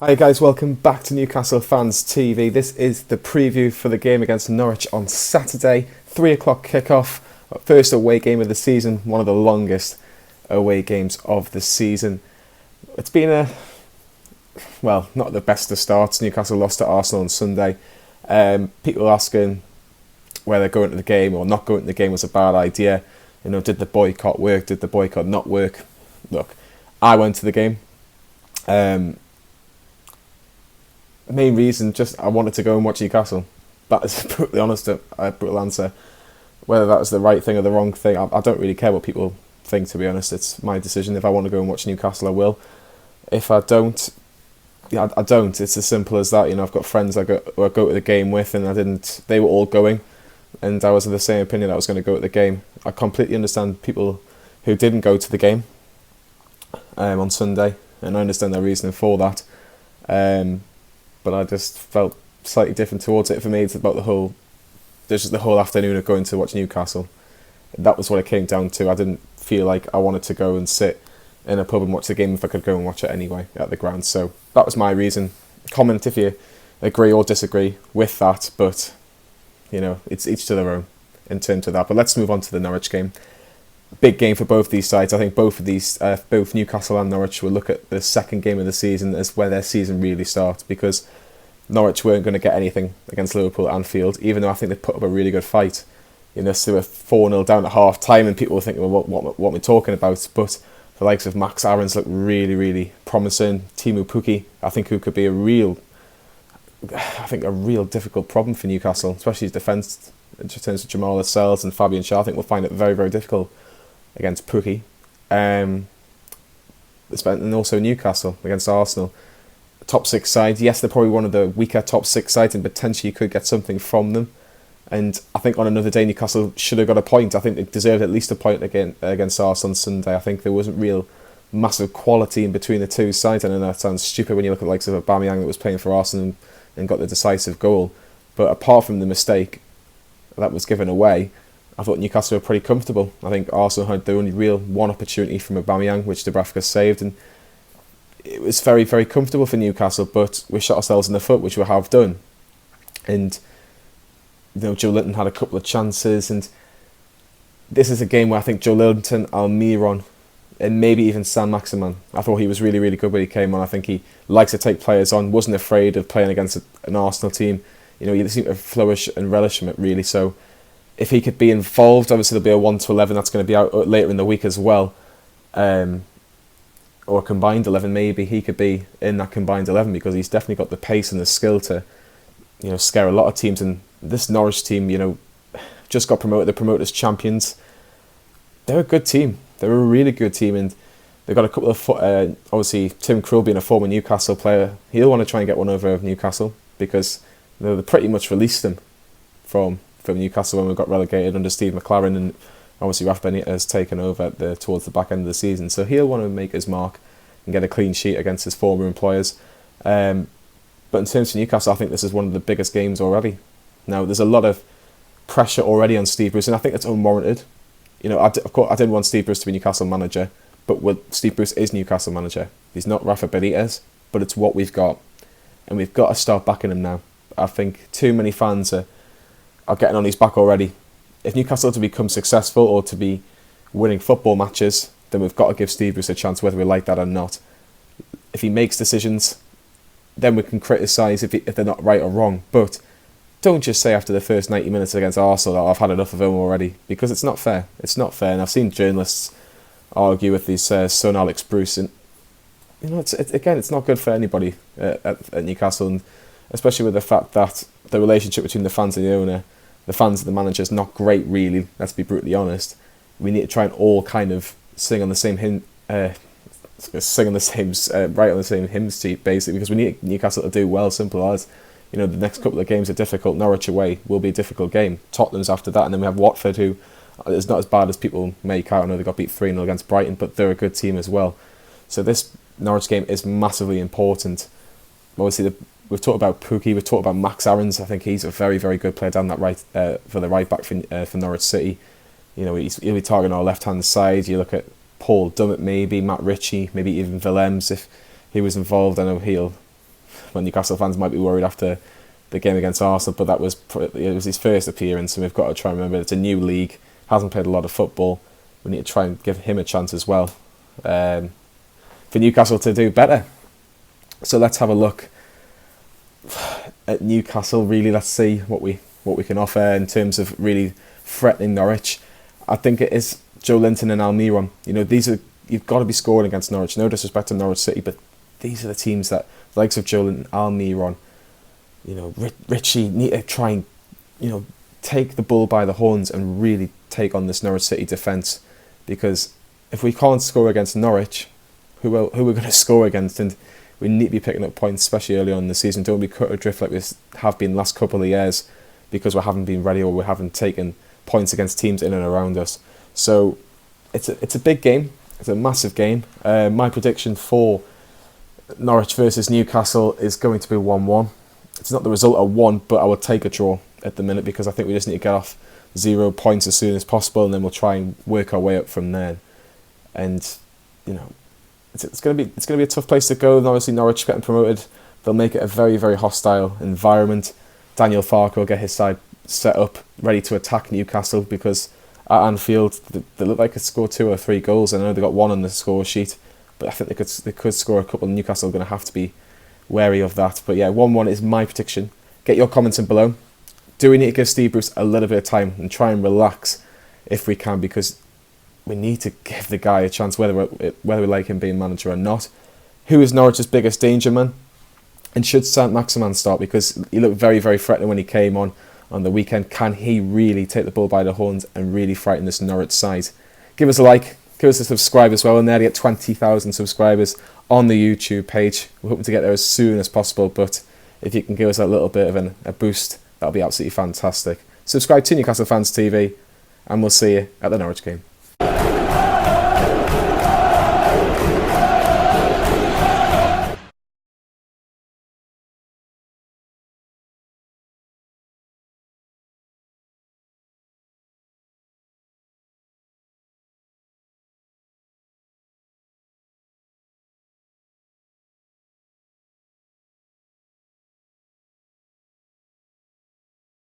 Hi guys, welcome back to Newcastle Fans TV. This is the preview for the game against Norwich on Saturday, 3 o'clock kickoff. First away game of the season, one of the longest away games of the season. It's been not the best of starts. Newcastle lost to Arsenal on Sunday. People asking whether going to the game or not going to the game was a bad idea. Did the boycott work? Did the boycott not work? Look, I went to the game. Main reason, just I wanted to go and watch Newcastle. That is a brutally honest, brutal answer. Whether that was the right thing or the wrong thing, I don't really care what people think, to be honest. It's my decision. If I want to go and watch Newcastle, I will. If I don't, I don't. It's as simple as that. I've got friends I go to the game with, and I didn't. They were all going, and I was of the same opinion I was going to go to the game. I completely understand people who didn't go to the game on Sunday, and I understand their reasoning for that. But I just felt slightly different towards it. For me, it's about there's just the whole afternoon of going to watch Newcastle. That was what it came down to. I didn't feel like I wanted to go and sit in a pub and watch the game if I could go and watch it anyway at the ground. So that was my reason. Comment if you agree or disagree with that, but it's each to their own in terms of that. But let's move on to the Norwich game. Big game for both these sides. I think both Newcastle and Norwich will look at the second game of the season as where their season really starts, because Norwich weren't going to get anything against Liverpool at Anfield, even though I think they put up a really good fight. So they were 4-0 down at half time, and people were thinking, well, what we're talking about. But the likes of Max Aarons look really, really promising. Teemu Pukki, I think, who could be a real difficult problem for Newcastle, especially his defence in terms of Jamal Lascelles and Fabian Schär. I think we'll find it very, very difficult against Pukki, and also Newcastle against Arsenal. Top six sides, yes, they're probably one of the weaker top six sides, and potentially you could get something from them. And I think on another day Newcastle should have got a point. I think they deserved at least a point against Arsenal on Sunday. I think there wasn't real massive quality in between the two sides. I know that sounds stupid when you look at the likes of Aubameyang that was playing for Arsenal and got the decisive goal, but apart from the mistake that was given away, I thought Newcastle were pretty comfortable. I think Arsenal had the only real one opportunity from Aubameyang, which Dubravka saved, and it was very, very comfortable for Newcastle, but we shot ourselves in the foot, which we have done. And Joe Linton had a couple of chances, and this is a game where I think Joe Linton, Almiron, and maybe even saint-Maximin, I thought he was really, really good when he came on. I think he likes to take players on, wasn't afraid of playing against an Arsenal team. He seemed to flourish and relish him it, really. So if he could be involved, obviously there'll be a 1-11 that's going to be out later in the week as well, or a combined 11 maybe. He could be in that combined 11 because he's definitely got the pace and the skill to scare a lot of teams. And this Norwich team, just got promoted. They're promoted as champions. They're a good team. They're a really good team, and they've got a couple of obviously Tim Krul being a former Newcastle player, he'll want to try and get one over Newcastle, because they pretty much released him from Newcastle when we got relegated under Steve McLaren, and obviously Rafa Benitez has taken over towards the back end of the season, so he'll want to make his mark and get a clean sheet against his former employers. But in terms of Newcastle, I think this is one of the biggest games already. Now, there's a lot of pressure already on Steve Bruce, and I think it's unwarranted. Of course, I didn't want Steve Bruce to be Newcastle manager, but Steve Bruce is Newcastle manager. He's not Rafa Benitez, but it's what we've got, and we've got to start backing him now. I think too many fans are getting on his back already. If Newcastle are to become successful or to be winning football matches, then we've got to give Steve Bruce a chance, whether we like that or not. If he makes decisions, then we can criticise if they're not right or wrong. But don't just say after the first 90 minutes against Arsenal that I've had enough of him already, because it's not fair. It's not fair, and I've seen journalists argue with his son Alex Bruce, and it's not good for anybody at Newcastle, and especially with the fact that the relationship between the fans and the owner, the fans and the manager, is not great, really. Let's be brutally honest. We need to try and all kind of sing on the same hymn, right on the same hymn sheet, basically, because we need Newcastle to do well. Simple as, the next couple of games are difficult. Norwich away will be a difficult game. Tottenham's after that, and then we have Watford, who is not as bad as people make out. I know they got beat 3-0 against Brighton, but they're a good team as well. So this Norwich game is massively important. Obviously, we've talked about Pukki, we've talked about Max Aarons. I think he's a very, very good player down that right for the right back for Norwich City. He'll be targeting our left-hand side. You look at Paul Dummett, maybe Matt Ritchie, maybe even Willems if he was involved. I know he'll well, Newcastle fans might be worried after the game against Arsenal, but it was his first appearance, and we've got to try and remember it's a new league, hasn't played a lot of football. We need to try and give him a chance as well, for Newcastle to do better. So let's have a look at Newcastle. Really, let's see what we can offer in terms of really threatening Norwich. I think it is Joe Linton and Almiron. You've got to be scoring against Norwich. No disrespect to Norwich City, but these are the teams that the likes of Joe Linton, Almiron, Richie need to try and take the bull by the horns and really take on this Norwich City defence, because if we can't score against Norwich, who are we going to score against? And we need to be picking up points, especially early on in the season. Don't be cut adrift like we have been the last couple of years because we haven't been ready or we haven't taken points against teams in and around us. So it's a big game. It's a massive game. My prediction for Norwich versus Newcastle is going to be 1-1. It's not the result I want, but I will take a draw at the minute because I think we just need to get off 0 points as soon as possible, and then we'll try and work our way up from there. And it's going to be a tough place to go. And obviously Norwich getting promoted, they'll make it a very, very hostile environment. Daniel Farke will get his side set up, ready to attack Newcastle, because at Anfield they look like they could score 2 or 3 goals. I know they got 1 on the score sheet, but I think they could score a couple. Newcastle are going to have to be wary of that. But yeah, 1-1 is my prediction. Get your comments in below. Do we need to give Steve Bruce a little bit of time and try and relax if we can, because we need to give the guy a chance, whether we like him being manager or not. Who is Norwich's biggest danger man? And should Saint-Maximin start? Because he looked very, very threatening when he came on the weekend. Can he really take the bull by the horns and really frighten this Norwich side? Give us a like, give us a subscribe as well. We're nearly at 20,000 subscribers on the YouTube page. We're hoping to get there as soon as possible, but if you can give us a little bit of a boost, that'll be absolutely fantastic. Subscribe to Newcastle Fans TV, and we'll see you at the Norwich game.